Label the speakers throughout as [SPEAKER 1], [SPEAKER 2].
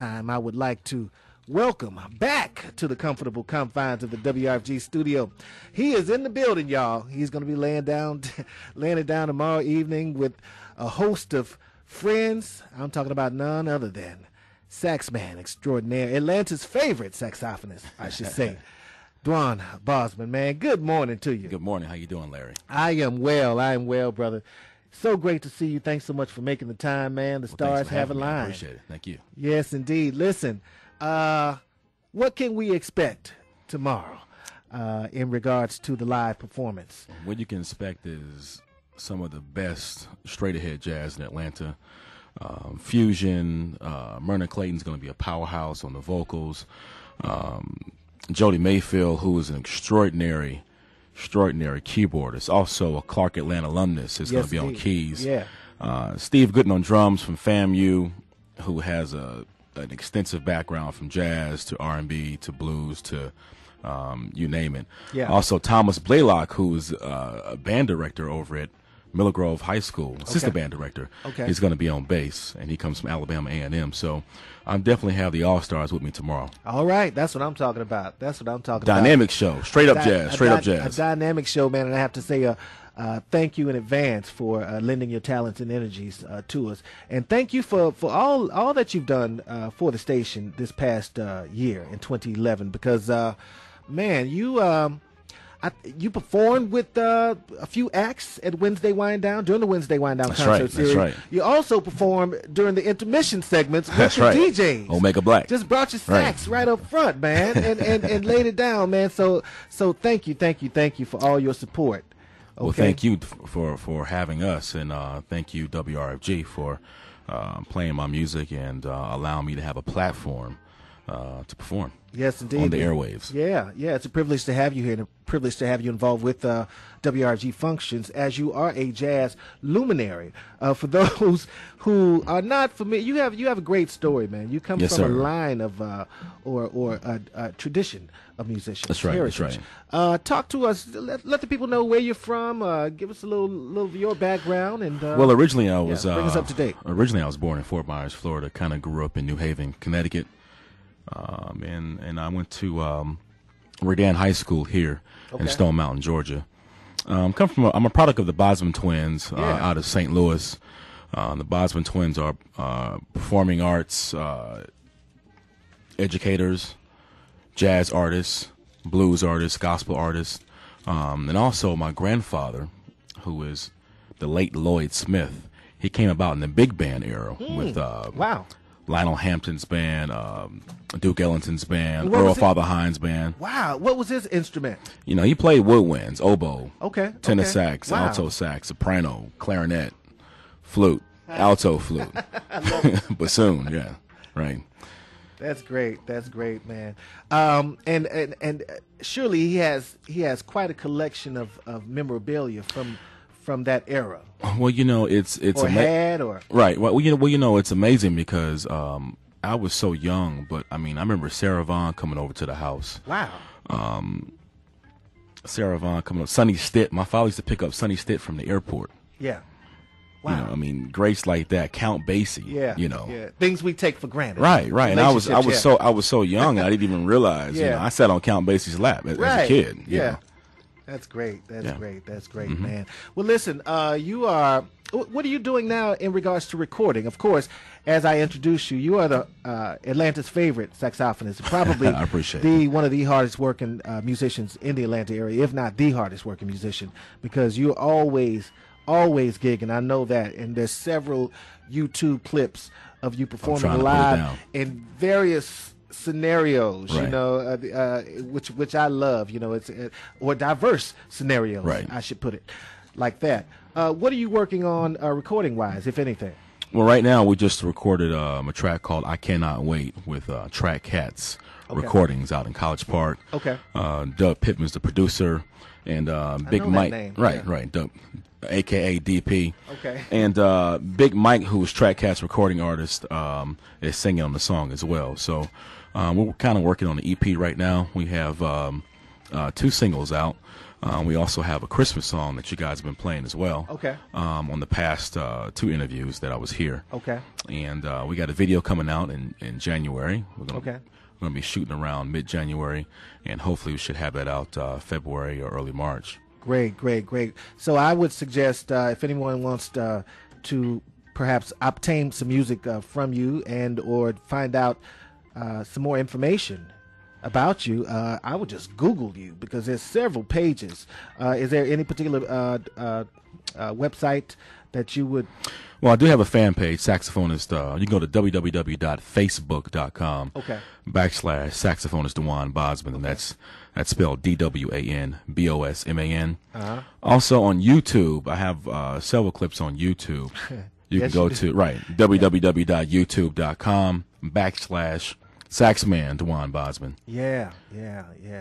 [SPEAKER 1] I would like to welcome back to the comfortable confines of the WRFG studio. He is in the building, y'all. He's going to be laying it down tomorrow evening with a host of friends. I'm talking about none other than sax man extraordinaire, Atlanta's favorite saxophonist, I should say, Dwan Bosman. Man, good morning to you.
[SPEAKER 2] Good morning. How you doing, Larry?
[SPEAKER 1] I am well, brother. So great to see you. Thanks so much for making the time, man. The stars have aligned.
[SPEAKER 2] I appreciate it. Thank you.
[SPEAKER 1] Yes, indeed. Listen, what can we expect tomorrow in regards to the live performance?
[SPEAKER 2] What you can expect is some of the best straight-ahead jazz in Atlanta. Fusion. Myrna Clayton's going to be a powerhouse on the vocals. Jody Mayfield, who is an extraordinary keyboardist, also a Clark Atlanta alumnus, is going to be on keys.
[SPEAKER 1] Yeah.
[SPEAKER 2] Steve Gooden on drums from FAMU, who has an extensive background from jazz to R&B to blues to you name it.
[SPEAKER 1] Yeah.
[SPEAKER 2] Also Thomas Blaylock, who's a band director over at Miller Grove High School, assistant band director.
[SPEAKER 1] Okay.
[SPEAKER 2] He's going to be on bass, and he comes from Alabama A&M. So I'm definitely have the All-Stars with me tomorrow.
[SPEAKER 1] All right. That's what I'm talking about.
[SPEAKER 2] Dynamic show. Straight up jazz.
[SPEAKER 1] A dynamic show, man. And I have to say thank you in advance for lending your talents and energies to us. And thank you for all that you've done for the station this past year in 2011 because, man, you performed with a few acts at Wednesday Wind Down, during the Wednesday Wind Down concert series.
[SPEAKER 2] That's right.
[SPEAKER 1] You also performed during the intermission segments with
[SPEAKER 2] That's
[SPEAKER 1] the
[SPEAKER 2] right.
[SPEAKER 1] DJs.
[SPEAKER 2] Omega Black.
[SPEAKER 1] Just brought your sax right up front, man, and laid it down, man. So thank you for all your support. Okay?
[SPEAKER 2] Well, thank you for having us, and thank you, WRFG, for playing my music and allowing me to have a platform to perform.
[SPEAKER 1] Yes, indeed.
[SPEAKER 2] On the airwaves.
[SPEAKER 1] Yeah. It's a privilege to have you here and a privilege to have you involved with WRFG functions as you are a jazz luminary. For those who are not familiar, you have a great story, man. You come from a line of or a tradition of musicians.
[SPEAKER 2] That's right.
[SPEAKER 1] Heritage.
[SPEAKER 2] That's right.
[SPEAKER 1] Talk to us. Let the people know where you're from. Give us a little of your background and.
[SPEAKER 2] Well, originally I was
[SPEAKER 1] bring us up to date.
[SPEAKER 2] Originally I was born in Fort Myers, Florida. Kind of grew up in New Haven, Connecticut. And I went to Redan High School here in Stone Mountain, Georgia. I'm a product of the Bosman twins out of St. Louis. The Bosman twins are performing arts educators, jazz artists, blues artists, gospel artists, and also my grandfather, who is the late Lloyd Smith. He came about in the big band era with Lionel Hampton's band, Duke Ellington's band, Earl Father Hines band.
[SPEAKER 1] Wow, what was his instrument?
[SPEAKER 2] You know, he played woodwinds, oboe, tenor sax,
[SPEAKER 1] Wow.
[SPEAKER 2] alto sax, soprano, clarinet, flute, alto flute, bassoon. Yeah, right.
[SPEAKER 1] That's great, man. And surely he has quite a collection of memorabilia from that era.
[SPEAKER 2] Well, you know, it's right. Well, you know, it's amazing because I was so young, but I mean, I remember Sarah Vaughan coming over to the house.
[SPEAKER 1] Wow.
[SPEAKER 2] Sarah Vaughan coming up. Sonny Stitt. My father used to pick up Sonny Stitt from the airport.
[SPEAKER 1] Yeah. Wow.
[SPEAKER 2] You know, I mean, grace like that. Count Basie.
[SPEAKER 1] Yeah.
[SPEAKER 2] You know.
[SPEAKER 1] Yeah. Things we take for granted.
[SPEAKER 2] Right. And I was so young, I didn't even realize. You know, I sat on Count Basie's lap as a kid. You know.
[SPEAKER 1] That's great. That's great, man. Well, listen, what are you doing now in regards to recording? Of course, as I introduced you, you are the Atlanta's favorite saxophonist, probably
[SPEAKER 2] I appreciate
[SPEAKER 1] one of the hardest working musicians in the Atlanta area, if not the hardest working musician, because you're always gigging. I know that, and there's several YouTube clips of you performing live in various scenarios,
[SPEAKER 2] right.
[SPEAKER 1] You know, which I love. You know, or diverse scenarios.
[SPEAKER 2] Right.
[SPEAKER 1] I should put it like that. What are you working on recording wise, if anything?
[SPEAKER 2] Well, right now we just recorded a track called "I Cannot Wait" with Track Cats Recordings out in College Park.
[SPEAKER 1] Okay.
[SPEAKER 2] Doug Pittman's the producer, and Big Mike. Right. Doug, AKA DP.
[SPEAKER 1] Okay.
[SPEAKER 2] And Big Mike, who's Track Cats recording artist, is singing on the song as well. So we're kind of working on the EP right now. We have 2 singles out. We also have a Christmas song that you guys have been playing as well.
[SPEAKER 1] Okay.
[SPEAKER 2] On the past 2 interviews that I was here.
[SPEAKER 1] Okay.
[SPEAKER 2] And we got a video coming out in January. We're going to be shooting around mid-January, and hopefully we should have that out February or early March.
[SPEAKER 1] Great, great, great. So I would suggest if anyone wants to perhaps obtain some music from you and or find out some more information about you, I would just Google you, because there's several pages. Is there any particular website that you would?
[SPEAKER 2] Well, I do have a fan page, Saxophonist. You can go to www.facebook.com /Saxophonist Dwan Bosman, and that's spelled DWAN BOSMAN. Also on YouTube, I have several clips on YouTube. You can go to www.youtube.com /Saxman Dwan Bosman.
[SPEAKER 1] Yeah,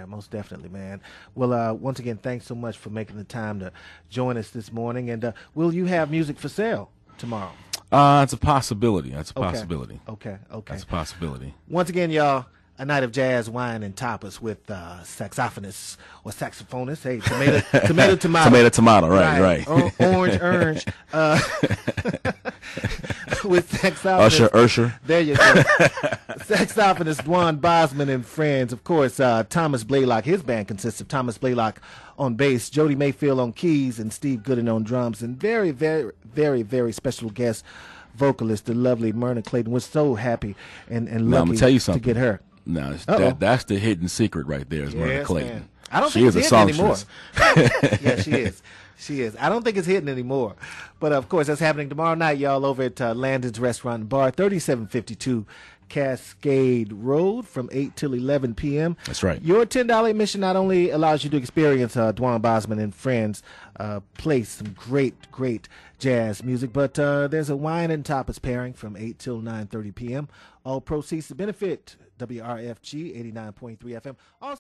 [SPEAKER 1] most definitely, man. Well, once again, thanks so much for making the time to join us this morning. And will you have music for sale tomorrow?
[SPEAKER 2] It's a possibility. That's a possibility.
[SPEAKER 1] Okay.
[SPEAKER 2] That's a possibility.
[SPEAKER 1] Once again, y'all, a night of jazz, wine, and tapas with saxophonists or saxophonists. Hey, tomato,
[SPEAKER 2] tomato. Right.
[SPEAKER 1] Orange. With saxophonist
[SPEAKER 2] Usher.
[SPEAKER 1] There you go. Saxophonist Dwan Bosman and Friends. Of course, Thomas Blaylock. His band consists of Thomas Blaylock on bass, Jody Mayfield on keys, and Steve Gooden on drums. And very, very, very, very special guest vocalist, the lovely Myrna Clayton. We're so happy and lucky
[SPEAKER 2] I'm gonna tell you something.
[SPEAKER 1] to get her.
[SPEAKER 2] No, that's the hidden secret right there, is Myrna Clayton.
[SPEAKER 1] Man. I don't think it's hidden anymore. Yeah, she is. She is. I don't think it's hidden anymore. But, of course, that's happening tomorrow night, y'all, over at Landon's Restaurant and Bar, 3752 Cascade Road from 8 till 11 p.m.
[SPEAKER 2] That's right.
[SPEAKER 1] Your $10 admission not only allows you to experience Dwan Bosman and Friends play some great, great jazz music, but there's a wine and tapas pairing from 8 till 9:30 p.m. All proceeds to benefit WRFG 89.3 FM. Also